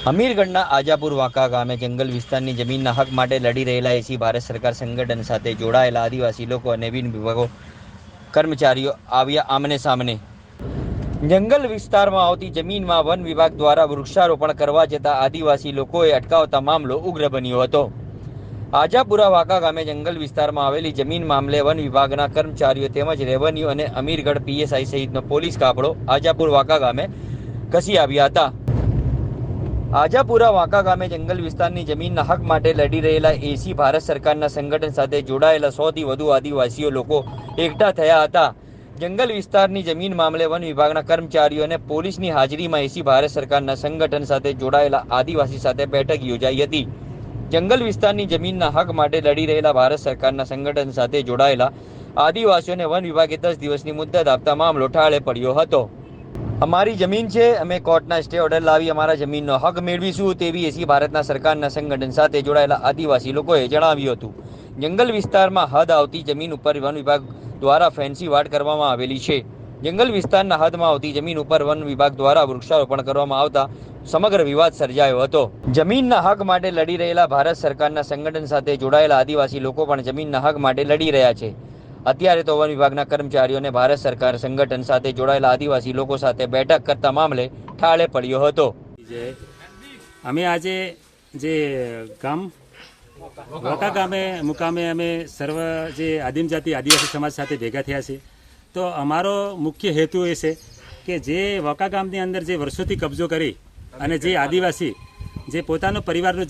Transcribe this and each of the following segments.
અમીરગઢના આજાપુર વાંકા ગામે જંગલ વિસ્તારની જમીનના હક માટે લડી રહેલા એસી ભારત સરકાર સંગઠન સાથે જોડાયેલા આદિવાસી લોકો અને વિન વિભાગો કર્મચારીઓ આવ્યા આમને સામને। જંગલ વિસ્તારમાં આવતી જમીનમાં વન વિભાગ દ્વારા વૃક્ષારોપણ કરવા જતા આદિવાસી લોકોએ અટકાવતા મામલો ઉગ્ર બન્યો હતો। આજાપુરા વાંકા ગામે જંગલ વિસ્તારમાં આવેલી જમીન મામલે વન વિભાગના કર્મચારીઓ તેમજ રેવન્યુ અને અમીરગઢ પીએસઆઈ સહિતનો પોલીસ કાફલો આજાપુર વાંકા ગામે ઘસી આવ્યા હતા। આજાપુરા વાંકા ગામે જંગલ વિસ્તારની જમીનના હક માટે લડી રહેલા એસી ભારત સરકારના સંગઠન સાથે જોડાયેલા 100થી વધુ આદિવાસીઓ લોકો એકઠા થયા હતા। જંગલ વિસ્તારની જમીન મામલે વન વિભાગના કર્મચારીઓ અને પોલીસની હાજરીમાં એસી ભારત સરકારના સંગઠન સાથે જોડાયેલા આદિવાસી સાથે બેઠક યોજાઈ હતી। જંગલ વિસ્તારની જમીનના હક માટે લડી રહેલા ભારત સરકારના સંગઠન સાથે જોડાયેલા આદિવાસીઓને વન વિભાગે 10 દિવસની મુદ્દત આપતા મામલો ઠાળે પડ્યો હતો। અમારી જમીન છે, અમે કોર્ટના સ્ટે ઓર્ડર લાવી અમારા જમીનનો હક મેળવીશું તેવી એસી ભારતના સરકારના સંગઠન સાથે જોડાયેલા આદિવાસી લોકોએ જણાવ્યું હતું। જંગલ વિસ્તારમાં હદ આવતી જમીન ઉપર વન વિભાગ દ્વારા ફેન્સી વાડ કરવામાં આવેલી છે। જંગલ વિસ્તારના હદમાં આવતી જમીન ઉપર વન વિભાગ દ્વારા વૃક્ષારોપણ કરવામાં આવતા સમગ્ર વિવાદ સર્જાયો હતો। જમીનના હક માટે લડી રહેલા ભારત સરકારના સંગઠન સાથે જોડાયેલા આદિવાસી લોકો પણ જમીનના હક માટે લડી રહ્યા છે। અત્યારે તો વન વિભાગના કર્મચારીઓને ભારત સરકાર સંગઠન સાથે જોડાયેલા આદિવાસી લોકો સાથે બેઠક કરતા મામલે ઠાળે પડ્યો હતો। અમે આજે જે ગામ વાંકા ગામે મુકામે અમે સર્વ જે આદિમ જાતિ આદિવાસી સમાજ સાથે ભેગા થયા છે। તો અમારો મુખ્ય હેતુ એ છે કે જે વાંકા ગામની અંદર જે વર્ષોથી કબજો કરી અને જે આદિવાસી જે પોતાનો પરિવારનો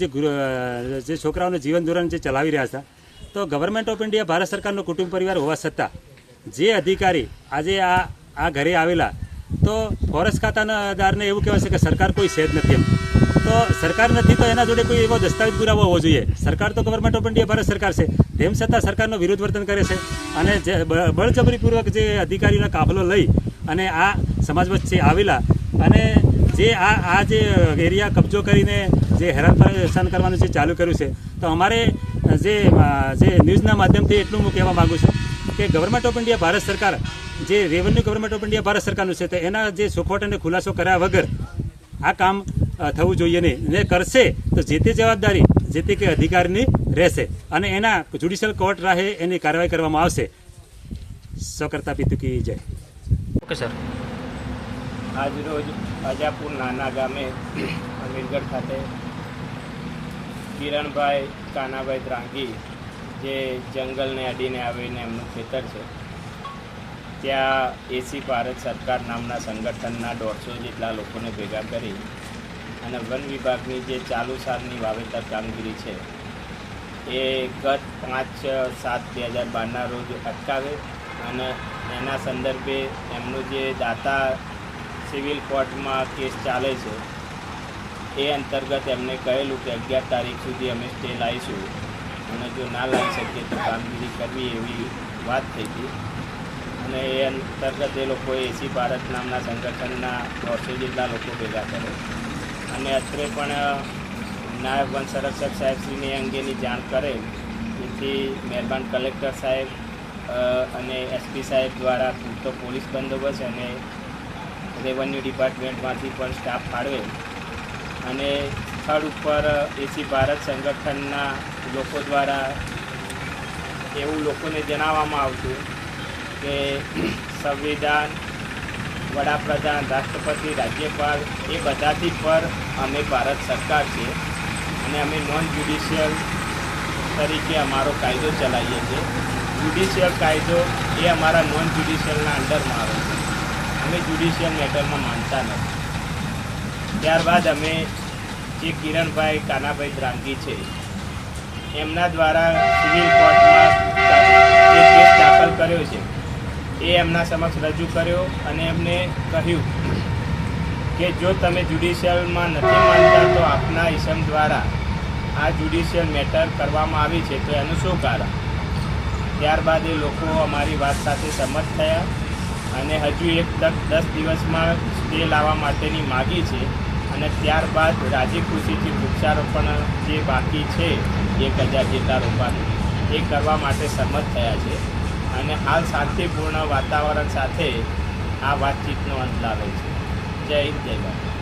જે છોકરાઓનું જીવન ધોરણ જે ચલાવી રહ્યા હતા, તો ગવર્મેન્ટ ઓફ ઇન્ડિયા ભારત સરકારનો કુટુંબ પરિવાર હોવા છતાં જે અધિકારી આજે આ ઘરે આવેલા, તો ફોરેસ્ટ ખાતાના અધિકારીને એવું કહેવાય છે કે સરકાર કોઈ છે જ નથી એમ। તો સરકાર નથી તો એના જોડે કોઈ એવો દસ્તાવેજ પુરાવો હોવો જોઈએ। સરકાર તો ગવર્મેન્ટ ઓફ ઇન્ડિયા ભારત સરકાર છે, તેમ છતાં સરકારનો વિરોધ વર્તન કરે છે અને જે બળજબરીપૂર્વક જે અધિકારીઓનો કાફલો લઈ અને આ સમાજ વચ્ચે આવેલા અને જે આ જે એરિયા કબજો કરીને જે હેરાન પરેશાન કરવાનું જે ચાલુ કર્યું છે, તો અમારે જે ન્યૂઝના માધ્યમથી એટલું હું કહેવા માગું છું કે ગવર્મેન્ટ ઓફ ઇન્ડિયા ભારત સરકાર જે revenue government of India Bharat સરકારનું છે, તો એના જે સોખવટ અને ખુલાસો કર્યા વગર આ કામ થવું જોઈએ નહીં। ને કરશે તો જે તે જવાબદારી જે તે કે અધિકારીની રહેશે અને એના જ્યુડિશિયલ કોર્ટ રાહે એની કાર્યવાહી કરવામાં આવશે। સકર્તા પિતુ કી જય। Okay sir. આજરોજ આજાપુર નાના ગામે અમીરગઢ ખાતે કિરણભાઈ કાનાભાઈ દ્રાંગી જે જંગલને અડીને આવીને એમનું ખેતર છે, ત્યાં એસી ભારત સરકાર નામના સંગઠનના 150 જેટલા લોકોને ભેગા કરી અને વન વિભાગની જે ચાલુ સાલની વાવેતર કામગીરી છે એ ગત 5/7/2012ના રોજ અટકાવે અને એના સંદર્ભે એમનું જે દાતા સિવિલ કોર્ટમાં કેસ ચાલે છે એ અંતર્ગત એમને કહેલું કે 11 તારીખ સુધી અમે સ્ટે લાવીશું અને જો ના લાવી શકીએ તો કામગીરી કરવી એવી વાત થઈ હતી। અને એ અંતર્ગત એ લોકોએ એસી ભારત નામના સંગઠનના 150 જેટલા લોકો ભેગા કરે અને અત્રે પણ નાયબ વન સંરક્ષક સાહેબશ્રીને અંગેની જાણ કરે, જેથી મહેરબાન કલેક્ટર સાહેબ અને એસપી સાહેબ દ્વારા પૂરતો પોલીસ બંદોબસ્ત અને રેવન્યુ ડિપાર્ટમેન્ટમાંથી પણ સ્ટાફ ફાળવે અને સ્થળ ઉપર એસી ભારત સંગઠનના લોકો દ્વારા એવું લોકોને જણાવવામાં આવતું કે સંવિધાન, વડાપ્રધાન, રાષ્ટ્રપતિ, રાજ્યપાલ એ બધાથી પર અમે ભારત સરકાર છીએ અને અમે નોન જ્યુડિશિયલ તરીકે અમારો કાયદો ચલાવીએ છીએ। જ્યુડિશિયલ કાયદો એ અમારા નોન જ્યુડિશિયલના અંડરમાં આવે છે, અમે જ્યુડિશિયલ મેટરમાં માનતા નથી। ત્યારબાદ અમે જે કિરણભાઈ કાનાભાઈ દ્રાંગી છે એમના દ્વારા સિવિલ કોર્ટમાં જે કેસ દાખલ કર્યો છે એ એમના સમક્ષ રજૂ કર્યો અને એમને કહ્યું કે જો તમે જ્યુડિશિયલમાં નથી માનતા તો આપના ઇસમ દ્વારા આ જ્યુડિશિયલ મેટર કરવામાં આવી છે, તો એનું શું કારણ? ત્યારબાદ એ લોકો અમારી વાત સાથે સંમત થયા અને હજુ 10 દિવસમાં સ્ટે લાવવા માટેની માગી છે અને ત્યારબાદ રાજી ખુશીથી વૃક્ષારોપણ જે બાકી છે 1000 જેટલા રોપાનું એ કરવા માટે સંમત થયા છે અને હાલ શાંતિપૂર્ણ વાતાવરણ સાથે આ વાતચીતનો અંત લાવે છે। જય હિન્દ, જય ભારત।